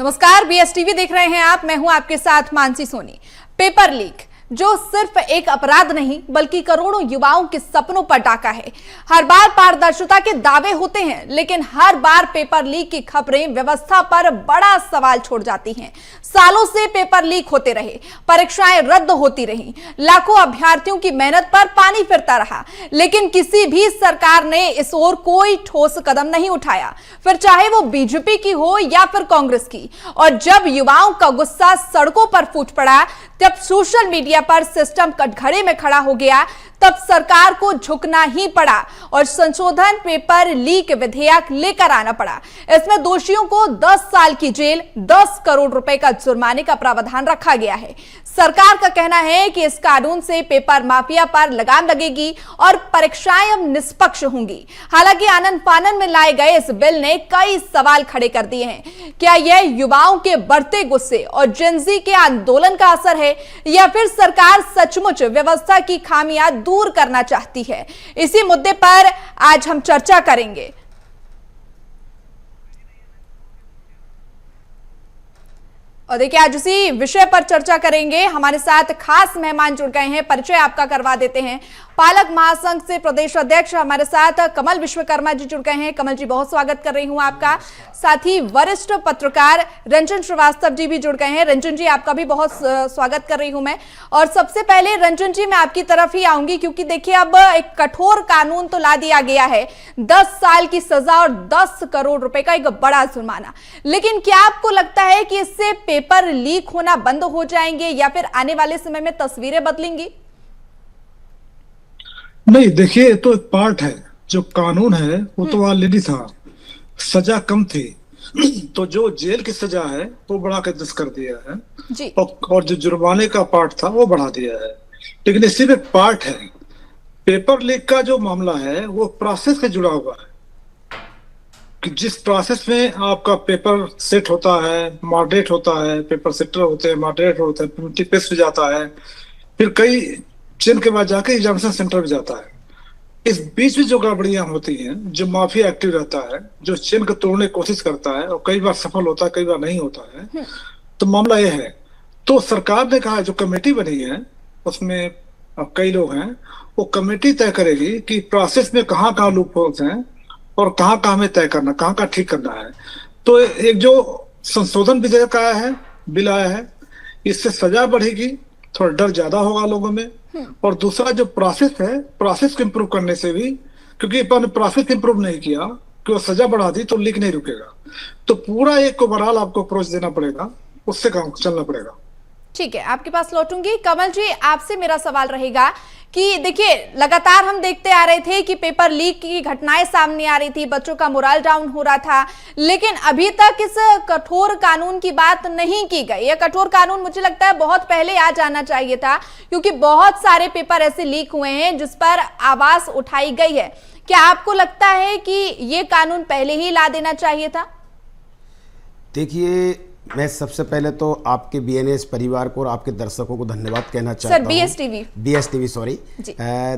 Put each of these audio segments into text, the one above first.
नमस्कार, BS TV देख रहे हैं आप। मैं हूं आपके साथ मानसी सोनी। पेपर लीक जो सिर्फ एक अपराध नहीं बल्कि करोड़ों युवाओं के सपनों पर डाका है। हर बार पारदर्शिता के दावे होते हैं, लेकिन हर बार पेपर लीक की खबरें व्यवस्था पर बड़ा सवाल छोड़ जाती हैं। सालों से पेपर लीक होते रहे, परीक्षाएं रद्द होती रहीं, लाखों अभ्यर्थियों की मेहनत पर पानी फिरता रहा, लेकिन किसी भी सरकार ने इस ओर कोई ठोस कदम नहीं उठाया, फिर चाहे वो बीजेपी की हो या फिर कांग्रेस की। और जब युवाओं का गुस्सा सड़कों पर फूट पड़ा, जब सोशल मीडिया पर सिस्टम कटघरे में खड़ा हो गया, तब सरकार को झुकना ही पड़ा और संशोधन पेपर लीक विधेयक लेकर आना पड़ा। इसमें दोषियों को 10 साल की जेल, 10 करोड़ रुपए का जुर्माने का प्रावधान रखा गया है। सरकार का कहना है कि इस कानून से पेपर माफिया पर लगाम लगेगी और परीक्षाएं अब निष्पक्ष होंगी। हालांकि आनन फानन में लाए गए इस बिल ने कई सवाल खड़े कर दिए हैं। क्या यह युवाओं के बढ़ते गुस्से और जेनजी के आंदोलन का असर है, या फिर सरकार सचमुच व्यवस्था की खामियां दूर करना चाहती है? इसी मुद्दे पर आज हम चर्चा करेंगे। और देखिए, आज उसी विषय पर चर्चा करेंगे। हमारे साथ खास मेहमान जुड़ गए हैं, परिचय आपका करवा देते हैं। पालक महासंघ से प्रदेश अध्यक्ष हमारे साथ कमल विश्वकर्मा जी जुड़ गए हैं। कमल जी, बहुत स्वागत कर रही हूं आपका। साथ ही वरिष्ठ पत्रकार रंजन श्रीवास्तव जी भी जुड़ गए हैं। रंजन जी, आपका भी बहुत स्वागत कर रही हूं मैं। और सबसे पहले रंजन जी, मैं आपकी तरफ ही आऊंगी, क्योंकि देखिए अब एक कठोर कानून तो ला दिया गया है, 10 साल की सजा और 10 करोड़ रुपए का एक बड़ा जुर्माना। लेकिन क्या आपको लगता है कि इससे पेपर लीक होना बंद हो जाएंगे या फिर आने वाले समय में तस्वीरें बदलेंगी? नहीं, देखिए, तो एक पार्ट है। जो कानून है वो तो ऑलरेडी था, सजा कम थी तो जो जेल की सजा है वो बढ़ा के 10 कर दिया है जी। और जो जुर्माने का पार्ट था वो बढ़ा दिया है। लेकिन ये सिर्फ एक पार्ट है। पेपर लीक का जो मामला है वो प्रोसेस से जुड़ा हुआ है कि जिस प्रोसेस में आपका पेपर सेट होता है, मॉडरेट होता है, पेपर सेटर होते हैं, मॉडरेट होता है, प्रिंटिंग प्रेस में जाता है, फिर कई चेन के बाद जाके एग्जामिनेशन सेंटर में जाता है। इस बीच में जो गड़बड़ियां होती हैं, जो माफिया एक्टिव रहता है, जो चेन को तोड़ने की कोशिश करता है और कई बार सफल होता है, कई बार नहीं होता है, तो मामला यह है। तो सरकार ने कहा, जो कमेटी बनी है उसमें कई लोग हैं, वो कमेटी तय करेगी कि प्रोसेस में कहाँ कहाँ लूप होल्स हैं और कहाँ कहाँ में तय करना, कहाँ कहाँ ठीक करना है। तो एक जो संशोधन विधेयक आया है, बिल आया है, इससे सजा बढ़ेगी, थोड़ा डर ज्यादा होगा लोगों में। और दूसरा जो प्रोसेस है, प्रोसेस को इम्प्रूव करने से भी, क्योंकि अपन ने प्रोसेस इम्प्रूव नहीं किया कि वो सजा बढ़ा दी तो लीक नहीं रुकेगा। तो पूरा एक ओवरऑल आपको अप्रोच देना पड़ेगा, उससे काम चलना पड़ेगा। ठीक है, आपके पास लौटूंगी। कमल जी, आपसे मेरा सवाल रहेगा कि देखिए, लगातार हम देखते आ रहे थे कि पेपर लीक की घटनाएं सामने आ रही थी, बच्चों का मोरल डाउन हो रहा था, लेकिन अभी तक इस कठोर कानून की बात नहीं की गई। यह कठोर कानून मुझे लगता है बहुत पहले आ जाना चाहिए था, क्योंकि बहुत सारे पेपर ऐसे लीक हुए हैं जिस पर आवाज उठाई गई है। क्या आपको लगता है कि ये कानून पहले ही ला देना चाहिए था? देखिए, मैं सबसे पहले तो आपके बीएनएस परिवार को और आपके दर्शकों को धन्यवाद कहना चाहता हूं। BS TV sorry.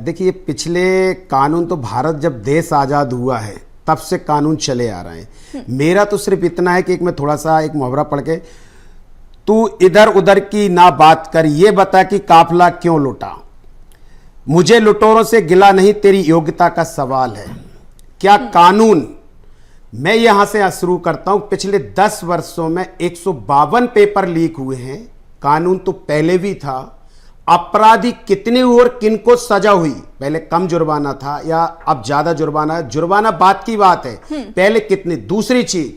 देखिए, पिछले कानून तो भारत जब देश आज़ाद हुआ है तब से कानून चले आ रहे हैं। मेरा तो सिर्फ इतना है कि मैं थोड़ा सा एक मुहावरा पढ़ के, तू इधर उधर की ना बात कर, ये बता कि काफिला क्यों लुटा। मुझे लुटेरों से गिला नहीं, तेरी योग्यता का सवाल है। क्या कानून, मैं यहां से शुरू करता हूं। पिछले 10 वर्षों में 152 पेपर लीक हुए हैं। कानून तो पहले भी था। अपराधी कितने हुए और किनको सजा हुई, पहले कम जुर्माना था या अब ज्यादा जुर्माना है, जुर्माना बात की बात है, पहले कितनी। दूसरी चीज,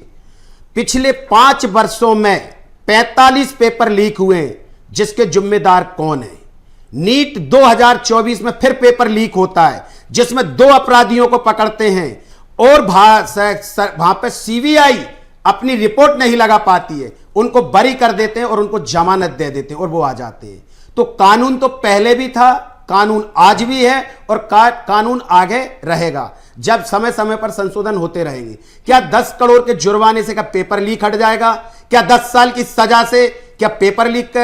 पिछले 5 वर्षों में 45 पेपर लीक हुए हैं, जिसके जिम्मेदार कौन है? नीट 2024 में फिर पेपर लीक होता है, जिसमें 2 अपराधियों को पकड़ते हैं और वहां पे सीबीआई अपनी रिपोर्ट नहीं लगा पाती है, उनको बरी कर देते हैं और उनको जमानत दे देते हैं और वो आ जाते हैं। तो कानून तो पहले भी था, कानून आज भी है और कानून आगे रहेगा, जब समय समय पर संशोधन होते रहेंगे। क्या 10 करोड़ के जुर्माने से क्या पेपर लीक हट जाएगा? क्या 10 साल की सजा से क्या पेपर लीक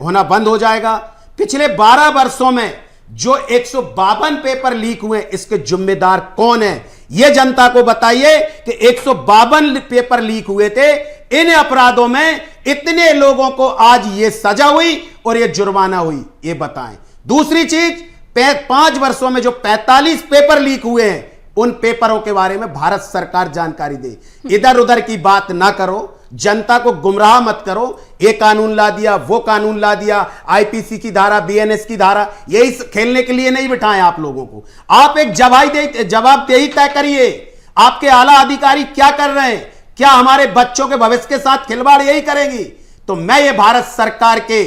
होना बंद हो जाएगा? पिछले 12 वर्षों में जो 152 पेपर लीक हुए, इसके जिम्मेदार कौन है? ये जनता को बताइए कि 152 पेपर लीक हुए थे, इन अपराधों में इतने लोगों को आज ये सजा हुई और ये जुर्माना हुई, ये बताएं। दूसरी चीज, 5 वर्षों में जो 45 पेपर लीक हुए हैं, उन पेपरों के बारे में भारत सरकार जानकारी दे। इधर उधर की बात ना करो, जनता को गुमराह मत करो। ये कानून ला दिया, वो कानून ला दिया, आईपीसी की धारा, बीएनएस की धारा, यही खेलने के लिए नहीं बिठाएं आप लोगों को। आप एक जवाबदेही तय करिए। आपके आला अधिकारी क्या कर रहे हैं? क्या हमारे बच्चों के भविष्य के साथ खिलवाड़ यही करेंगी? तो मैं ये भारत सरकार के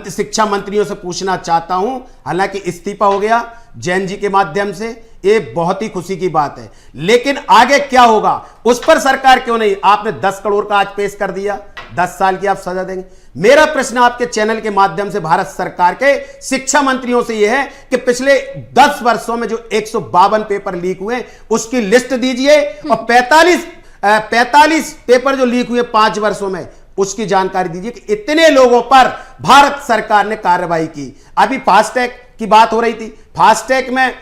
शिक्षा मंत्रियों से पूछना चाहता हूं, हालांकि इस्तीफा हो गया जैन जी के माध्यम से, ये बहुत ही खुशी की बात है, लेकिन आगे क्या होगा उस पर सरकार क्यों नहीं? आपने 10 करोड़ का आज पेश कर दिया, 10 साल की आप सजा देंगे। मेरा प्रश्न आपके चैनल के माध्यम से भारत सरकार के शिक्षा मंत्रियों से यह है कि पिछले 10 वर्षों में जो 152 पेपर लीक हुए उसकी लिस्ट दीजिए, और 45 पेपर जो लीक हुए 5 वर्षों में उसकी जानकारी दीजिए कि इतने लोगों पर भारत सरकार ने कार्रवाई की। अभी फास्टैग की बात हो रही थी, फास्टैग में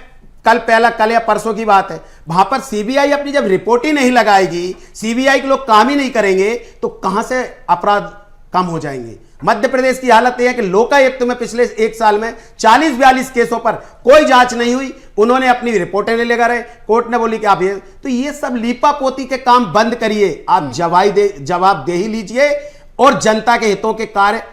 कल या परसों की बात है, वहां पर सीबीआई अपनी जब रिपोर्ट ही नहीं लगाएगी, सीबीआई के लोग काम ही नहीं करेंगे, तो कहां से अपराध कम हो जाएंगे? मध्य प्रदेश की हालत यह है कि लोकायुक्त में पिछले 1 साल में 40-42 केसों पर कोई जांच नहीं हुई, उन्होंने अपनी रिपोर्टें नहीं लगा रहे, कोर्ट ने बोली कि आप ये, तो ये सब लीपापोती के काम बंद करिए, आप जवाबदेही लीजिए और जनता के हितों के कार्य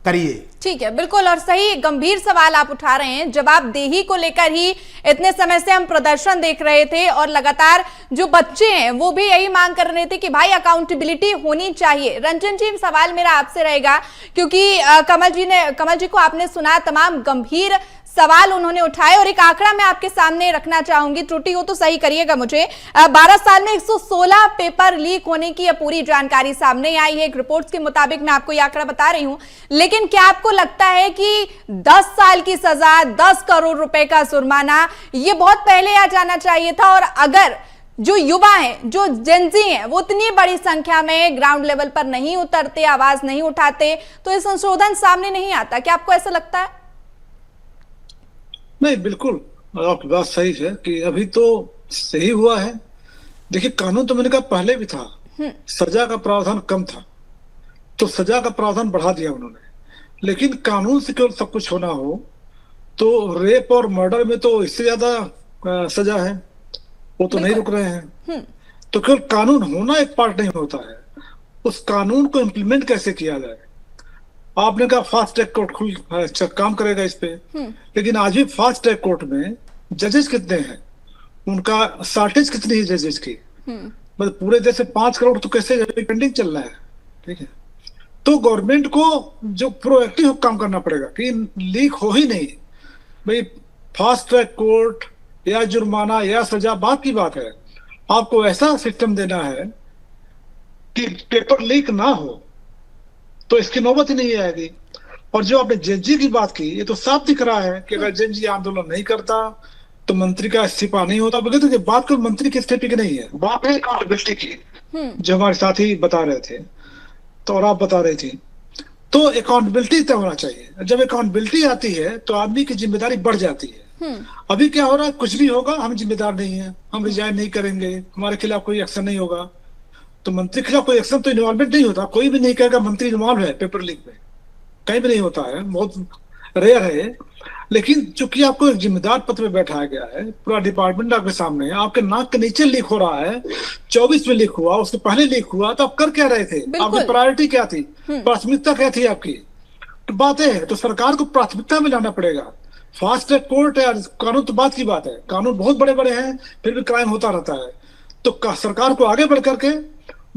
करिए। ठीक है, बिल्कुल, और सही गंभीर सवाल आप उठा रहे हैं। जवाबदेही को लेकर ही इतने समय से हम प्रदर्शन देख रहे थे, और लगातार जो बच्चे हैं वो भी यही मांग कर रहे थे कि भाई अकाउंटेबिलिटी होनी चाहिए। रंजन जी, सवाल मेरा आपसे रहेगा, क्योंकि कमल जी को आपने सुना, तमाम गंभीर सवाल उन्होंने उठाए, और एक आंकड़ा मैं आपके सामने रखना चाहूंगी, त्रुटि हो तो सही करिएगा मुझे। 12 साल में 116 पेपर लीक होने की पूरी जानकारी सामने आई है। एक रिपोर्ट्स के मुताबिक मैं आपको यह आंकड़ा बता रही हूं, लेकिन क्या आपको लगता है कि 10 साल की सजा, 10 करोड़ रुपए का जुर्माना, ये बहुत पहले आ जाना चाहिए था? और अगर जो युवा हैं, जो जेनजी हैं, वो इतनी बड़ी संख्या में ग्राउंड लेवल पर नहीं उतरते, आवाज नहीं उठाते, तो ये संशोधन सामने नहीं आता? क्या आपको ऐसा लगता है? नहीं, बिल्कुल आपकी बात सही है कि अभी तो सही हुआ है। देखिए, कानून तो मैंने कहा पहले भी था, सजा का प्रावधान कम था, तो सजा का प्रावधान बढ़ा दिया उन्होंने। लेकिन कानून से केवल सब कुछ होना हो तो रेप और मर्डर में तो इससे ज्यादा सजा है, वो तो नहीं रुक रहे हैं। तो केवल कानून होना एक पार्ट नहीं होता है, उस कानून को इम्प्लीमेंट कैसे किया जाए। आपने कहा फास्ट ट्रैक कोर्ट काम करेगा इस पे, लेकिन आज भी फास्ट ट्रैक कोर्ट में जजेस कितने हैं, उनका शॉर्टेज कितनी है जजेस की? मतलब पूरे देश में 5 करोड़ तो कैसे पेंडिंग चल रहा है। ठीक है, तो गवर्नमेंट को जो प्रोएक्टिव काम करना पड़ेगा कि लीक हो ही नहीं। भाई फास्ट ट्रैक कोर्ट या जुर्माना या सजा बात की बात है, आपको ऐसा सिस्टम देना है कि पेपर लीक ना हो, तो इसकी नौबत ही नहीं आएगी। और जो आपने जेनजी की बात की, ये तो साफ दिख रहा है कि अगर जेनजी आंदोलन नहीं करता तो मंत्री का इस्तीफा नहीं होता। बोले तो बात को मंत्री के इस्तीफे की नहीं है, बात है अकाउंटेबिलिटी की, जो हमारे साथी बता रहे थे तो और आप बता रही थी। तो अकाउंटेबिलिटी तय होना चाहिए। जब अकाउंटेबिलिटी आती है तो आदमी की जिम्मेदारी बढ़ जाती है। अभी क्या हो रहा है, कुछ भी होगा हम जिम्मेदार नहीं है, हम रिजाइन नहीं करेंगे, हमारे खिलाफ कोई एक्शन नहीं होगा, तो मंत्री के खिलाफ कोई एक्शन तो इन्वॉल्वमेंट नहीं होता। कोई भी नहीं कहेगा मंत्री इन्वॉल्व है पेपर लीक में, कहीं भी नहीं होता है, बहुत रेयर है। लेकिन चूंकि आपको एक जिम्मेदार पद पे बैठाया गया है, पूरा डिपार्टमेंट आपके सामने, आपके नाक के नीचे लीक हो रहा है, 24 में लीक हुआ, उसके पहले लीक हुआ, तो आप कर क्या रहे थे? आपकी प्रायोरिटी क्या थी, प्राथमिकता क्या थी आपकी? तो बातें है, तो सरकार को प्राथमिकता में लाना पड़ेगा। फास्ट ट्रैक कोर्ट है, कानून तो बात की बात है, कानून बहुत बड़े बड़े हैं, फिर भी क्राइम होता रहता है। तो सरकार को आगे बढ़ करके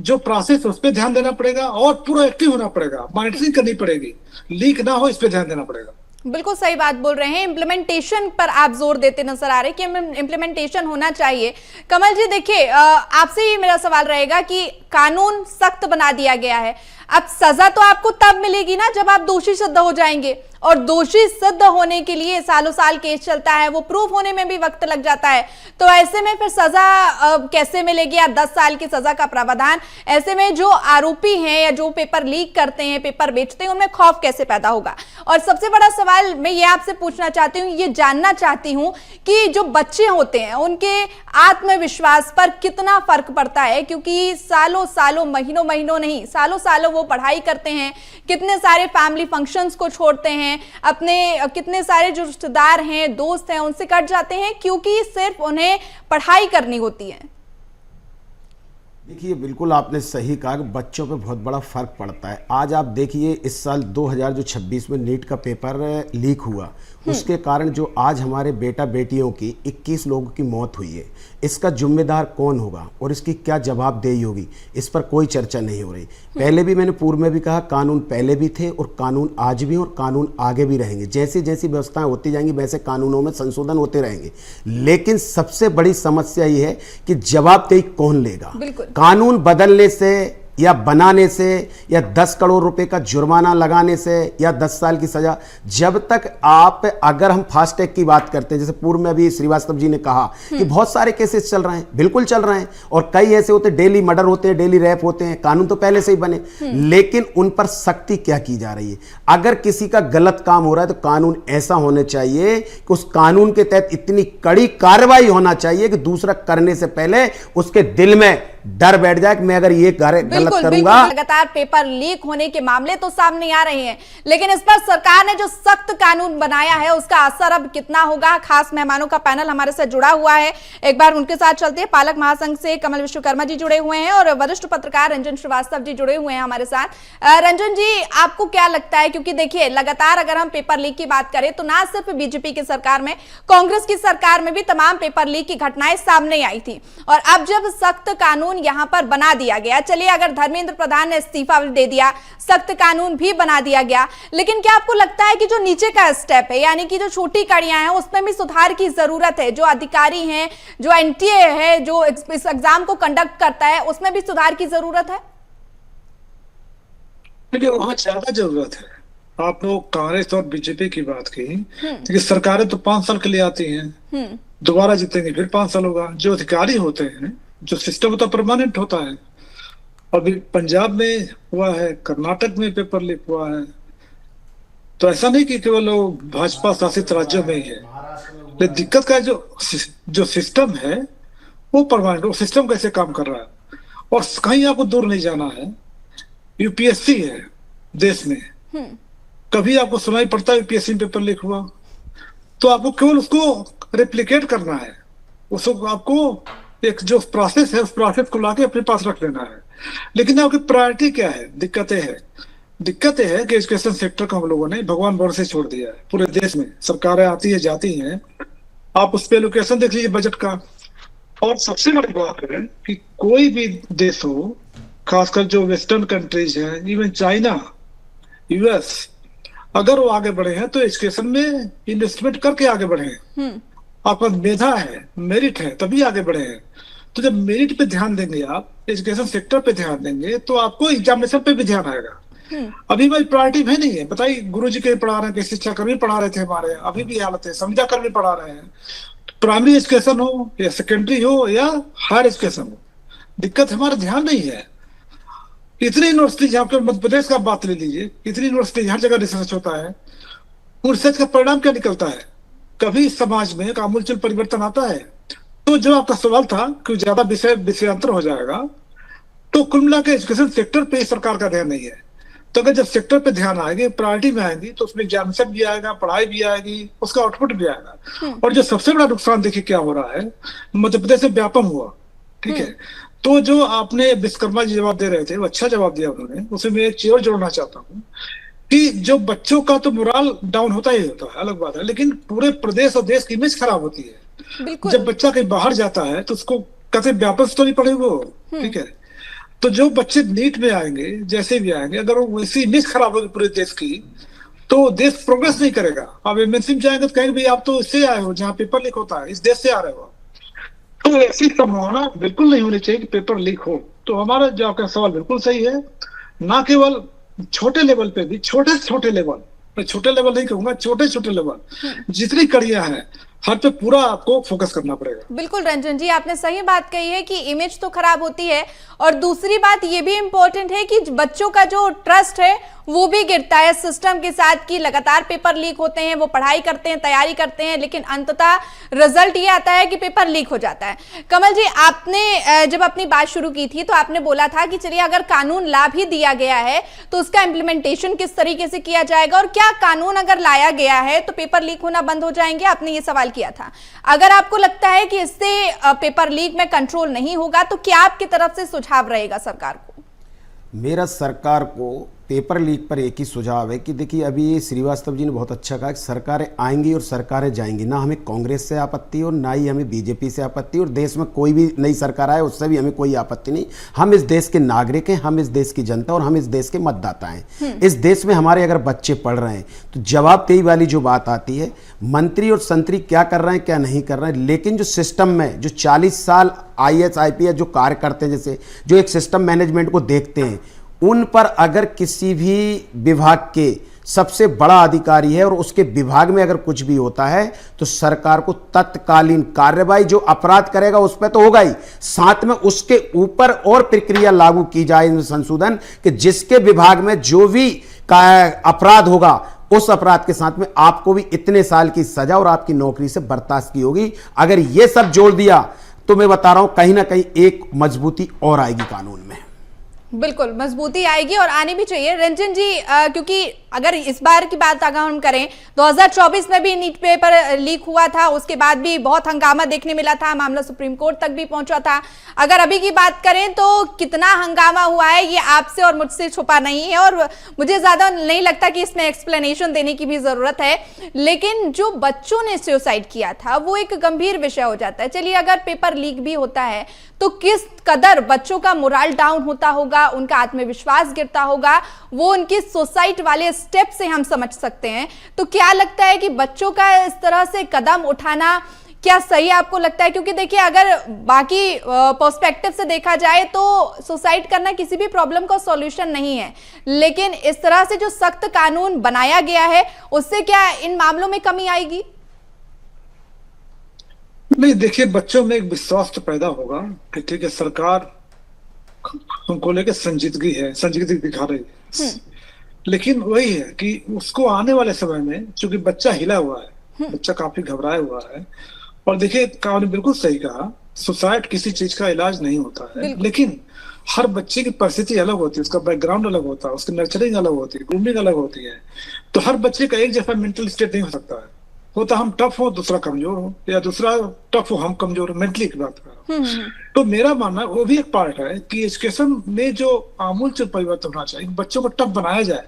जो प्रोसेस उस पर ध्यान देना पड़ेगा और पूरा एक्टिव होना पड़ेगा, मॉनिटरिंग करनी पड़ेगी, लीक ना हो इस पे ध्यान देना पड़ेगा। बिल्कुल सही बात बोल रहे हैं। इम्प्लीमेंटेशन पर आप जोर देते नजर आ रहे हैं कि इम्प्लीमेंटेशन होना चाहिए। कमल जी, देखिए, आपसे ही मेरा सवाल रहेगा कि कानून सख्त बना दिया गया है। अब सजा तो आपको तब मिलेगी ना जब आप दोषी सिद्ध हो जाएंगे, और दोषी सिद्ध होने के लिए सालों साल केस चलता है, वो प्रूफ होने में भी वक्त लग जाता है। तो ऐसे में फिर सजा कैसे मिलेगी? या 10 साल की सजा का प्रावधान, ऐसे में जो आरोपी हैं या जो पेपर लीक करते हैं, पेपर बेचते हैं, उनमें खौफ कैसे पैदा होगा? और सबसे बड़ा सवाल मैं ये आपसे पूछना चाहती हूँ, ये जानना चाहती हूँ कि जो बच्चे होते हैं उनके आत्मविश्वास पर कितना फर्क पड़ता है, क्योंकि सालों सालों, महीनों महीनों नहीं, सालों सालों वो पढ़ाई करते हैं, कितने सारे फैमिली फंक्शंस को छोड़ते हैं, अपने कितने सारे जो रिश्तेदार हैं, दोस्त हैं, उनसे कट जाते हैं क्योंकि सिर्फ उन्हें पढ़ाई करनी होती है। देखिए, बिल्कुल आपने सही कहा कि बच्चों पे बहुत बड़ा फर्क पड़ता है। आज आप देखिए, इस साल 2026 में नीट का पेपर लीक हुआ, उसके कारण जो आज हमारे बेटा बेटियों की 21 लोगों की मौत हुई है, इसका जिम्मेदार कौन होगा और इसकी क्या जवाबदेही होगी, इस पर कोई चर्चा नहीं हो रही। पहले भी मैंने पूर्व में भी कहा, कानून पहले भी थे और कानून आज भी और कानून आगे भी रहेंगे। जैसी जैसी व्यवस्थाएं होती जाएंगी वैसे कानूनों में संशोधन होते रहेंगे। लेकिन सबसे बड़ी समस्या ये है कि जवाबदेही कौन लेगा। कानून बदलने से या बनाने से या 10 करोड़ रुपए का जुर्माना लगाने से या 10 साल की सजा, जब तक आप, अगर हम फास्ट ट्रैक की बात करते हैं, जैसे पूर्व में अभी श्रीवास्तव जी ने कहा कि बहुत सारे केसेस चल रहे हैं, बिल्कुल चल रहे हैं, और कई ऐसे होते हैं, डेली मर्डर होते हैं, डेली रेप होते हैं, कानून तो पहले से ही बने, लेकिन उन पर सख्ती क्या की जा रही है? अगर किसी का गलत काम हो रहा है तो कानून ऐसा होना चाहिए कि उस कानून के तहत इतनी कड़ी कार्रवाई होना चाहिए कि दूसरा करने से पहले उसके दिल में डर बैठ जाए कि मैं अगर ये गलत करूंगा। लगातार पेपर लीक होने के मामले तो सामने आ रहे हैं, लेकिन इस पर सरकार ने जो सख्त कानून बनाया है उसका असर अब कितना होगा? खास मेहमानों का पैनल हमारे साथ जुड़ा हुआ है, एक बार उनके साथ चलते हैं। पालक महासंघ से कमल विश्वकर्मा जी जुड़े हुए हैं और वरिष्ठ पत्रकार रंजन श्रीवास्तव जी जुड़े हुए हैं हमारे साथ। रंजन जी, आपको क्या लगता है, क्योंकि देखिए लगातार अगर हम पेपर लीक की बात करें तो ना सिर्फ बीजेपी की सरकार में, कांग्रेस की सरकार में भी तमाम पेपर लीक की घटनाएं सामने आई थी, और अब जब सख्त कानून यहां पर बना दिया गया, चलिए अगर धर्मेंद्र प्रधान ने इस्तीफा दे दिया, सख्त कानून भी बना दिया गया, लेकिन क्या आपको लगता है कि जो नीचे का स्टेप है, यानी कि जो छोटी कड़ियां हैं, उसमें भी सुधार की जरूरत है? जो अधिकारी हैं, जो एनटीए है, जो इस एग्जाम को कंडक्ट करता है, उसमें भी सुधार की जरूरत है? देखिए, वहां ज्यादा जरूरत है। आप लोग कांग्रेस और बीजेपी की बात की, क्योंकि सरकारें तो 5 साल के लिए आती हैं, दोबारा जीतेंगे फिर 5 साल होगा। जो अधिकारी होते हैं, जो सिस्टम होता है, परमानेंट होता है। अभी पंजाब में हुआ है, कर्नाटक में पेपर लीक हुआ है, तो ऐसा नहीं कि केवल भाजपा शासित राज्यों में ही है। लेकिन दिक्कत का जो सिस्टम है वो परमानेंट, वो सिस्टम कैसे काम कर रहा है। और कहीं आपको दूर नहीं जाना है, यूपीएससी है देश में, कभी आपको सुनाई पड़ता है यूपीएससी में पेपर लीक हुआ? तो आपको केवल उसको रेप्लिकेट करना है, उसको आपको एक जो प्रोसेस है उस प्रोसेस को लाके अपने पास रख लेना है। लेकिन आपकी प्रायोरिटी क्या है? दिक्कतें है कि एजुकेशन सेक्टर को हम लोगों ने भगवान भरोसे छोड़ दिया है। पूरे देश में सरकारें आती है जाती हैं, आप उस पे एलोकेशन देख लीजिए बजट का। और सबसे बड़ी बात है कि कोई भी देश हो, खासकर जो वेस्टर्न कंट्रीज हैं, इवन चाइना, यूएस, अगर वो आगे बढ़े हैं तो एजुकेशन में इन्वेस्टमेंट करके आगे बढ़े हैं। आपका मेधा है, मेरिट है, तभी आगे बढ़े हैं। तो जब मेरिट पे ध्यान देंगे, आप एजुकेशन सेक्टर पे ध्यान देंगे, तो आपको एग्जामिनेशन पे भी ध्यान आएगा। अभी भाई प्रायोरिटी भी नहीं है। बताइए, गुरुजी के पढ़ा रहे हैं, शिक्षा कर्मी पढ़ा रहे थे हमारे, अभी भी हालत है, संविदा कर्मी पढ़ा रहे हैं। प्राइमरी एजुकेशन हो या सेकेंडरी हो या हायर एजुकेशन हो, दिक्कत हमारा ध्यान नहीं है। इतनी यूनिवर्सिटी, जहाँ पे मध्य प्रदेश का बात ले लीजिए, इतनी यूनिवर्सिटी, हर जगह रिसर्च होता है, रिसर्च का परिणाम क्या निकलता है? कभी समाज में आमूलचूल परिवर्तन आता है? तो जो आपका सवाल था कि ज्यादा विषयांतर हो जाएगा, तो कुल मिला के एजुकेशन सेक्टर पे सरकार का ध्यान नहीं है। तो अगर जब सेक्टर पे ध्यान आएगी, प्रायोरिटी में आएंगी, तो उसमें एग्जामिनेशन भी आएगा, पढ़ाई भी आएगी, उसका आउटपुट भी आएगा। और जो सबसे बड़ा नुकसान देखिए क्या हो रहा है, मध्य प्रदेश में व्यापम हुआ, ठीक है। तो जो आपने विश्वकर्मा जी जवाब दे रहे थे, वो अच्छा जवाब दिया उन्होंने। उसमें मैं एक चीज और जोड़ना चाहता हूँ कि जो बच्चों का तो मोरल डाउन होता ही होता है, अलग बात है, लेकिन पूरे प्रदेश और देश की इमेज खराब होती है। जब बच्चा कहीं बाहर जाता है तो उसको कहते व्यापक तो नहीं पढ़े वो, ठीक है। तो जो बच्चे नीट में आएंगे, जैसे भी आएंगे, अगर वो वैसी इमेज खराब होगी पूरे देश की, तो देश प्रोग्रेस नहीं करेगा। अब एमएनसी में जाएंगे तो कहेंगे भाई आप तो इससे आए हो जहाँ पेपर लीक होता है, इस देश से आ रहे हो। तो ऐसी संभावना बिल्कुल नहीं होनी चाहिए कि पेपर लीक हो। तो हमारा जो आपका सवाल बिल्कुल सही है। ना केवल छोटे लेवल पे भी, छोटे से छोटे लेवल, मैं छोटे लेवल नहीं कहूंगा, छोटे छोटे लेवल जितनी कड़ियां हैं, हर पे पूरा आपको फोकस करना पड़ेगा। बिल्कुल रंजन जी, आपने सही बात कही है कि इमेज तो खराब होती है, और दूसरी बात ये भी इंपॉर्टेंट है कि बच्चों का जो ट्रस्ट है वो भी गिरता है सिस्टम के साथ, कि लगातार पेपर लीक होते हैं, वो पढ़ाई करते हैं, तैयारी करते हैं, लेकिन अंततः रिजल्ट ये आता है कि पेपर लीक हो जाता है। कमल जी, आपने जब अपनी बात शुरू की थी तो आपने बोला था कि चलिए अगर कानून ला भी दिया गया है तो उसका इम्प्लीमेंटेशन किस तरीके से किया जाएगा, और क्या कानून अगर लाया गया है तो पेपर लीक होना बंद हो जाएंगे, आपने ये सवाल किया था। अगर आपको लगता है कि इससे पेपर लीक में कंट्रोल नहीं होगा तो क्या आपकी तरफ से सुझाव रहेगा सरकार को? मेरा सरकार को पेपर लीक पर एक ही सुझाव है कि देखिए, अभी श्रीवास्तव जी ने बहुत अच्छा कहा कि सरकारें आएंगी और सरकारें जाएंगी, ना हमें कांग्रेस से आपत्ति और ना ही हमें बीजेपी से आपत्ति, और देश में कोई भी नई सरकार आए उससे भी हमें कोई आपत्ति नहीं। हम इस देश के नागरिक हैं, हम इस देश की जनता और हम इस देश के मतदाता हैं। इस देश में हमारे अगर बच्चे पढ़ रहे हैं तो जवाबदेही वाली जो बात आती है, मंत्री और संतरी क्या कर रहे हैं क्या नहीं कर रहे हैं, लेकिन जो सिस्टम में जो 40 साल IAS IPS जो कार्य करते हैं, जैसे जो एक सिस्टम मैनेजमेंट को देखते हैं, उन पर अगर किसी भी विभाग के सबसे बड़ा अधिकारी है और उसके विभाग में अगर कुछ भी होता है तो सरकार को तत्कालीन कार्रवाई, जो अपराध करेगा उस पर तो होगा ही, साथ में उसके ऊपर और प्रक्रिया लागू की जाए इनमें संशोधन, कि जिसके विभाग में जो भी अपराध होगा उस अपराध के साथ में आपको भी इतने साल की सजा और आपकी नौकरी से बर्खास्त की होगी। अगर यह सब जोड़ दिया तो मैं बता रहा हूं कहीं ना कहीं एक मजबूती और आएगी कानून में। बिल्कुल मजबूती आएगी और आनी भी चाहिए। रंजन जी, क्योंकि अगर इस बार की बात अगर हम करें, 2024 में भी नीट पेपर लीक हुआ था, उसके बाद भी बहुत हंगामा देखने मिला था, मामला सुप्रीम कोर्ट तक भी पहुंचा था। अगर अभी की बात करें तो कितना हंगामा हुआ है ये आपसे और मुझसे छुपा नहीं है, और मुझे ज्यादा नहीं लगता कि इसमें एक्सप्लेनेशन देने की भी जरूरत है। लेकिन जो बच्चों ने सुसाइड किया था वो एक गंभीर विषय हो जाता है। चलिए, अगर पेपर लीक भी होता है तो किस कदर बच्चों का मोरल डाउन होता होगा, उनका आत्मविश्वास गिरता होगा, वो उनकी सुसाइड वाले स्टेप से हम समझ सकते हैं। तो क्या लगता है कि बच्चों का इस तरह से कदम उठाना क्या सही आपको लगता है? क्योंकि देखिए, अगर बाकी पर्सपेक्टिव से देखा जाए तो सुसाइड करना किसी भी प्रॉब्लम का सॉल्यूशन नहीं है, लेकिन इस तरह से जो सख्त कानून बनाया गया है उससे क्या इन मामलों में कमी आएगी? नहीं, देखिए, बच्चों में एक विश्वास तो पैदा होगा कि ठीक है, सरकार उनको लेकर संजीदगी दिखा रही है। लेकिन वही है कि उसको आने वाले समय में, चूंकि बच्चा हिला हुआ है, बच्चा काफी घबराया हुआ है, और देखिए आपने बिल्कुल सही कहा, सुसाइड किसी चीज का इलाज नहीं होता है, लेकिन हर बच्चे की परिस्थिति अलग होती है, उसका बैकग्राउंड अलग होता है, उसकी नर्चरिंग अलग होती है, ग्रूमिंग अलग होती है। तो हर बच्चे का एक जैसा मेंटल स्टेट नहीं हो सकता है। होता हम टफ हो, दूसरा कमजोर हो, या दूसरा टफ हो, हम कमजोर हो, मेंटली की बात कर रहा हूँ। तो मेरा मानना वो भी एक पार्ट है कि एजुकेशन में जो आमूल परिवर्तन होना चाहिए, बच्चों को टफ बनाया जाए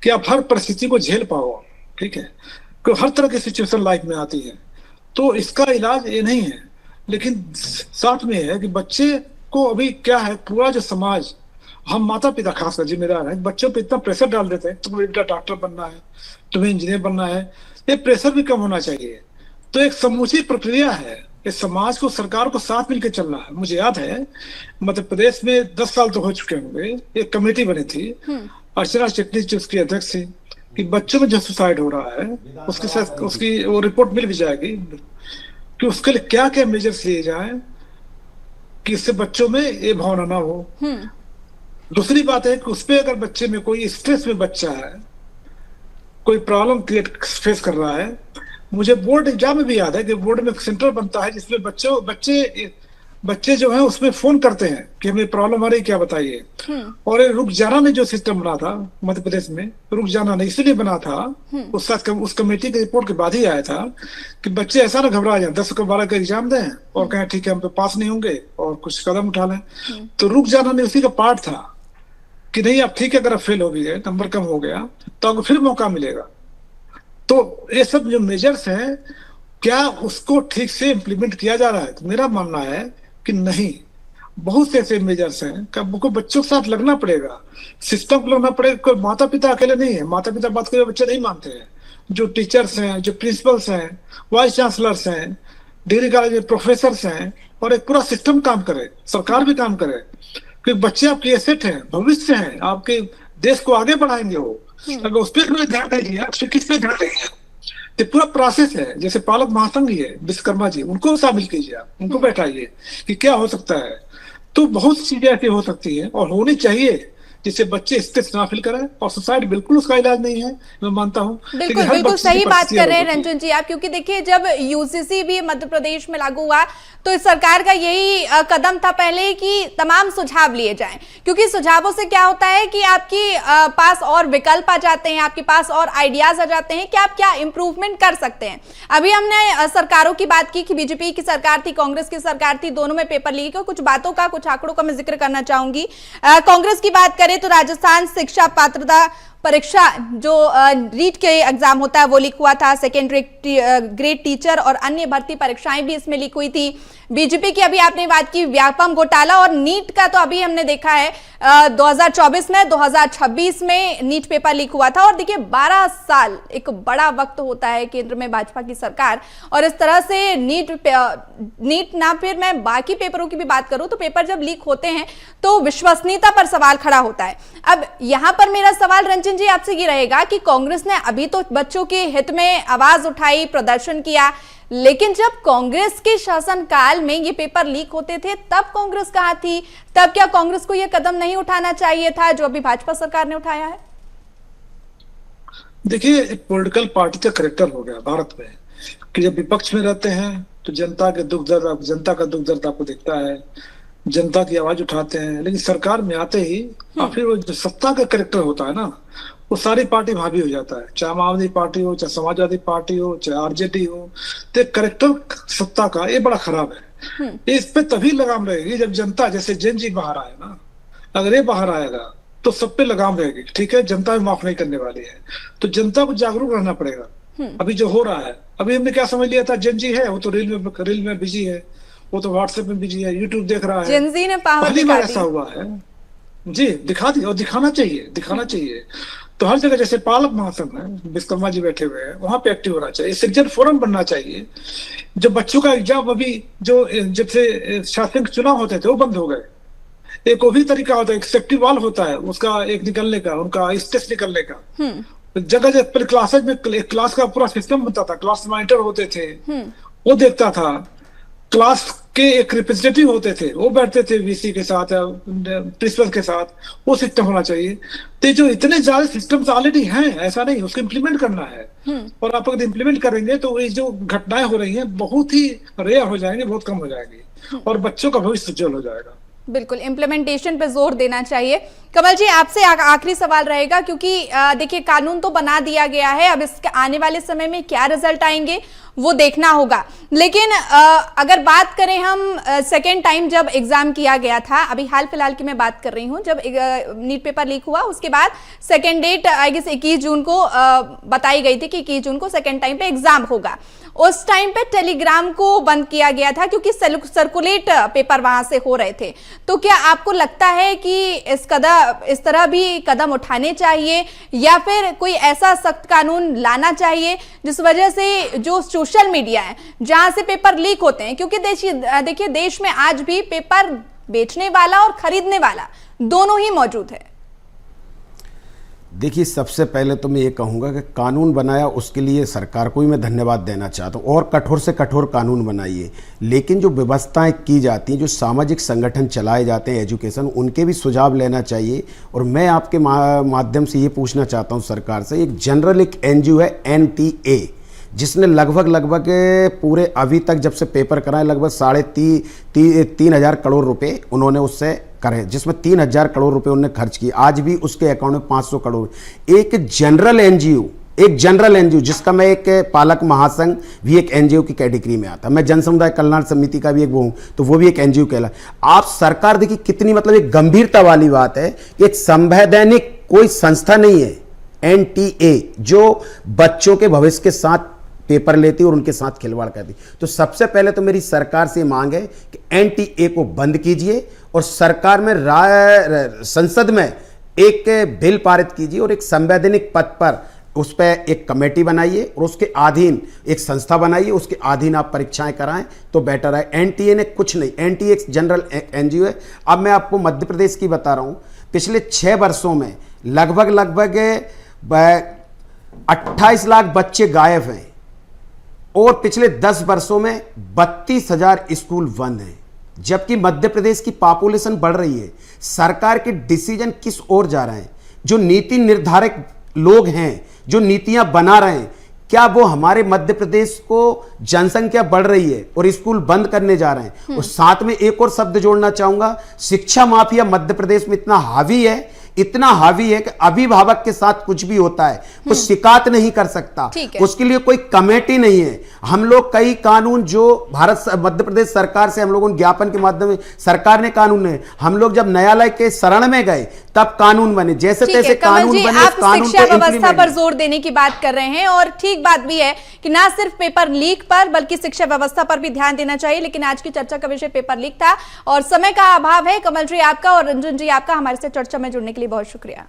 कि आप हर परिस्थिति को झेल पाओ। ठीक है, हर तरह की सिचुएशन लाइफ में आती है, तो इसका इलाज ये नहीं है, लेकिन साथ में है कि बच्चे को अभी क्या है, पूरा जो समाज, हम माता पिता खासकर जिम्मेदार है, बच्चों पे इतना प्रेशर डाल देते हैं, तुम्हें डॉक्टर बनना है, तुम्हें इंजीनियर बनना है, ये प्रेशर भी कम होना चाहिए। तो एक समूची प्रक्रिया है, इस समाज को, सरकार को साथ मिलकर चलना है। मुझे याद है मध्य प्रदेश में 10 साल तो हो चुके होंगे, एक कमेटी बनी थी, अर्चना चिटनीस जो उसकी अध्यक्ष थी, कि बच्चों में जो सुसाइड हो रहा है उसके साथ उसकी वो रिपोर्ट मिल भी जाएगी कि उसके लिए क्या क्या मेजर्स लिए जाए कि इससे बच्चों में ये भावना ना हो। दूसरी बात है कि उसपे अगर बच्चे में कोई स्ट्रेस में बच्चा है, कोई प्रॉब्लम क्रिएट फेस कर रहा है, मुझे बोर्ड एग्जाम में भी याद है कि बोर्ड में सेंटर बनता है जिसमें बच्चे जो हैं उसमें फोन करते हैं कि हमें प्रॉब्लम आ रही, क्या बताइए। और रुक जाना ने जो सिस्टम बना था मध्य प्रदेश में, रुक जाना ने इसलिए बना था, उस कमेटी की रिपोर्ट के बाद ही आया था कि बच्चे ऐसा ना घबरा जाए, 10 को 12 का एग्जाम दें और कहें ठीक है हम तो पास नहीं होंगे और कुछ कदम उठा लें। तो रुक जाना ने उसी का पार्ट था कि नहीं, आप ठीक है, अगर आप फेल हो भी गए, नंबर कम हो गया, तो आपको फिर मौका मिलेगा। तो ये सब जो मेजर्स हैं, क्या उसको ठीक से इम्प्लीमेंट किया जा रहा है? तो मेरा मानना है कि नहीं, बहुत से ऐसे मेजर्स हैं कि हमको बच्चों के साथ लगना पड़ेगा, सिस्टम को लगना पड़ेगा। कोई माता पिता अकेले नहीं है, माता पिता बात करे बच्चे नहीं मानते हैं। जो टीचर्स हैं, जो प्रिंसिपल्स हैं, वाइस चांसलर्स हैं, डिग्री कॉलेज में प्रोफेसर हैं, और एक पूरा सिस्टम काम करे, सरकार भी काम करे, क्योंकि बच्चे आपके एसेट हैं, भविष्य हैं, आपके देश को आगे बढ़ाएंगे वो। अगर उस पर कोई ध्यान नहीं है, फिर किस पे ध्यान देंगे? ये पूरा प्रोसेस है। जैसे पालक महासंघ ही है विश्वकर्मा जी, उनको शामिल कीजिए आप, उनको बैठाइए कि क्या हो सकता है। तो बहुत चीजें ऐसी हो सकती है और होनी चाहिए जिससे बच्चे स्ट्रेस ना फील करें, और सुसाइड बिल्कुल उसका इलाज नहीं है, मैं मानता हूँ। बिल्कुल बिल्कुल सही बात कर रहे हैं रंजन जी आप, क्योंकि देखिए जब यूजीसी भी मध्य प्रदेश में लागू हुआ तो इस सरकार का यही कदम था पहले कि तमाम सुझाव लिए जाएं, क्योंकि सुझावों से क्या होता है कि आपके पास और विकल्प आ जाते हैं, आपके पास और आइडियाज आ जाते हैं कि आप क्या इंप्रूवमेंट कर सकते हैं। अभी हमने सरकारों की बात की कि बीजेपी की सरकार थी, कांग्रेस की सरकार थी, दोनों में पेपर लीक है। कुछ बातों का, कुछ आंकड़ों का मैं जिक्र करना चाहूंगी। कांग्रेस की बात तो राजस्थान शिक्षा पात्रता परीक्षा जो रीट के एग्जाम होता है वो लीक हुआ था। सेकेंडरी ग्रेड टीचर और अन्य भर्ती परीक्षाएं भी इसमें लीक हुई थी। बीजेपी की अभी आपने बात की व्यापम घोटाला, और नीट का तो अभी हमने देखा है 2024 में, 2026 में नीट पेपर लीक हुआ था। और देखिए 12 साल एक बड़ा वक्त होता है केंद्र में भाजपा की सरकार, और इस तरह से नीट ना, फिर मैं बाकी पेपरों की भी बात करूं तो पेपर जब लीक होते हैं तो विश्वसनीयता पर सवाल खड़ा होता है। अब यहां पर मेरा सवाल रंजन जी आपसे ये रहेगा कि कांग्रेस ने अभी तो बच्चों के हित में आवाज उठाई, प्रदर्शन किया, लेकिन जब कांग्रेस के शासनकाल में ये पेपर लीक होते थे तब कांग्रेस कहां थी? तब क्या कांग्रेस को ये कदम नहीं उठाना चाहिए था जो अभी भाजपा सरकार ने उठाया है? देखिए, एक पॉलिटिकल पार्टी का करेक्टर हो गया भारत में कि जब विपक्ष में रहते हैं तो जनता का दुख दर्द आपको दिखता है, जनता की आवाज उठाते हैं, लेकिन सरकार में आते ही फिर वो जो सत्ता का करेक्टर होता है ना, वो सारी पार्टी भाभी हो जाता है। चाहे आम आदमी पार्टी हो, चाहे समाजवादी पार्टी हो, चाहे आरजेडी हो, तो करेक्टर सत्ता का ये बड़ा खराब है। इस पे तभी लगाम रहेगी जब जनता, जैसे जैन जी बाहर आए ना, अगर ये बाहर आएगा तो सब पे लगाम रहेगी। ठीक है, जनता भी माफ नहीं करने वाली है, तो जनता को जागरूक रहना पड़ेगा। अभी जो हो रहा है, अभी हमने क्या समझ लिया था, जैन जी है वो तो रील में बिजी है, वो तो व्हाट्सएप में बिजी है, यूट्यूब देख रहा है। जेन जी ने पहली बार ऐसा हुआ है जी, दिखा दी, और दिखाना चाहिए। तो हर जगह जैसे पालक महासंघ है, विश्वकर्मा जी बैठे हुए हैं, वहां पे एक्टिव होना चाहिए, सिटीजन फोरम बनना चाहिए। जो बच्चों का एग्जाम अभी जो जब से शासन चुनाव होते थे वो बंद हो गए, एक वो भी तरीका होता है, एक सेफ्टी वॉल होता है उसका, एक निकलने का, उनका स्टेज निकलने का। जगह जगह क्लासेज में क्लास का पूरा सिस्टम बनता था, क्लास मॉनिटर होते थे, वो देखता था, क्लास के एक रिप्रेजेंटेटिव होते थे, वो बैठते थे वीसी के साथ या प्रिंसिपल के साथ, वो सिस्टम होना चाहिए। तो जो इतने ज्यादा सिस्टम्स ऑलरेडी हैं, ऐसा नहीं, उसको इम्प्लीमेंट करना है। और आप अगर इम्प्लीमेंट करेंगे तो ये जो घटनाएं हो रही हैं बहुत ही रेयर हो जाएंगे, बहुत कम हो जाएंगी, और बच्चों का भविष्य उज्जवल हो जाएगा। बिल्कुल, इम्प्लीमेंटेशन पे जोर देना चाहिए। कमल जी, आपसे आखिरी सवाल रहेगा, क्योंकि देखिए कानून तो बना दिया गया है, अब इसके आने वाले समय में क्या रिजल्ट आएंगे वो देखना होगा। लेकिन अगर बात करें हम सेकेंड टाइम जब एग्जाम किया गया था, अभी हाल फिलहाल की मैं बात कर रही हूँ, जब नीट पेपर लीक हुआ उसके बाद सेकेंड डेट आई गेस 21 जून को बताई गई थी कि 21 जून को सेकेंड टाइम पे एग्जाम होगा। उस टाइम पे टेलीग्राम को बंद किया गया था क्योंकि सर्कुलेट पेपर वहां से हो रहे थे। तो क्या आपको लगता है कि इस तरह भी कदम उठाने चाहिए, या फिर कोई ऐसा सख्त कानून लाना चाहिए जिस वजह से जो सोशल मीडिया है जहां से पेपर लीक होते हैं, क्योंकि देखिए देश में आज भी पेपर बेचने वाला और खरीदने वाला दोनों ही मौजूद है। देखिए, सबसे पहले तो मैं ये कहूँगा कि कानून बनाया उसके लिए सरकार को ही मैं धन्यवाद देना चाहता हूँ, और कठोर से कठोर कानून बनाइए। लेकिन जो व्यवस्थाएं की जाती हैं, जो सामाजिक संगठन चलाए जाते हैं एजुकेशन, उनके भी सुझाव लेना चाहिए। और मैं आपके माध्यम से ये पूछना चाहता हूँ सरकार से, एक जनरल एक NGO है NTA, जिसने लगभग पूरे अभी तक जब से पेपर कराए लगभग 3,500 करोड़ रुपए उन्होंने उससे करे, जिसमें 3,000 करोड़ रुपए उन्होंने खर्च किए। आज भी उसके अकाउंट में 500 करोड़। एक जनरल NGO जिसका मैं एक पालक महासंघ भी एक NGO की कैटेगरी में आता, मैं जन समुदाय कल्याण समिति का भी एक वो हूँ, तो वो भी एक NGO कहला। आप सरकार देखिए कितनी मतलब एक गंभीरता वाली बात है कि एक संवैधानिक कोई संस्था नहीं है NTA जो बच्चों के भविष्य के साथ पेपर लेती और उनके साथ खिलवाड़ करती। तो सबसे पहले तो मेरी सरकार से मांग है कि NTA को बंद कीजिए, और सरकार में संसद में एक बिल पारित कीजिए, और एक संवैधानिक पद पर उस पर एक कमेटी बनाइए और उसके अधीन एक संस्था बनाइए, उसके अधीन आप परीक्षाएं कराएं तो बेटर है। एनटीए ने कुछ नहीं, एनटीए एक जनरल एनजीओ है। अब मैं आपको मध्य प्रदेश की बता रहा हूं, पिछले 6 वर्षों में लगभग 28 लाख बच्चे गायब हैं और पिछले 10 वर्षों में 32,000 स्कूल बंद हैं, जबकि मध्य प्रदेश की पॉपुलेशन बढ़ रही है। सरकार के डिसीजन किस ओर जा रहे हैं? जो नीति निर्धारक लोग हैं, जो नीतियां बना रहे हैं, क्या वो हमारे मध्य प्रदेश को जनसंख्या बढ़ रही है और स्कूल बंद करने जा रहे हैं? और साथ में एक और शब्द जोड़ना चाहूंगा, शिक्षा माफिया मध्य प्रदेश में इतना हावी है कि अभिभावक के साथ कुछ भी होता है वो शिकायत नहीं कर सकता, उसके लिए कोई कमेटी नहीं है। हम लोग कई कानून जो मध्य प्रदेश सरकार से हम लोगों ने ज्ञापन के माध्यम से सरकार ने कानून है, हम लोग जब न्यायालय के शरण में गए तब कानून बने, जैसे तैसे कानून बने। आप शिक्षा व्यवस्था पर जोर देने की बात कर रहे हैं और ठीक बात भी है कि ना सिर्फ पेपर लीक पर बल्कि शिक्षा व्यवस्था पर भी ध्यान देना चाहिए, लेकिन आज की चर्चा का विषय पेपर लीक था और समय का अभाव है। कमल जी आपका और रंजन जी आपका हमारे से चर्चा में जुड़ने के लिए बहुत शुक्रिया।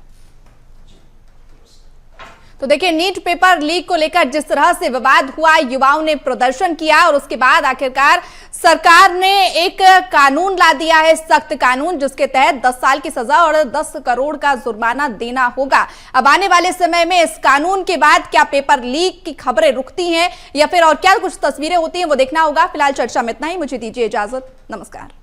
तो देखिए, नीट पेपर लीक को लेकर जिस तरह से विवाद हुआ, युवाओं ने प्रदर्शन किया और उसके बाद आखिरकार सरकार ने एक कानून ला दिया है, सख्त कानून, जिसके तहत 10 साल की सजा और 10 करोड़ का जुर्माना देना होगा। अब आने वाले समय में इस कानून के बाद क्या पेपर लीक की खबरें रुकती हैं या फिर और क्या कुछ तस्वीरें होती हैं, वो देखना होगा। फिलहाल चर्चा में इतना ही, मुझे दीजिए इजाजत, नमस्कार।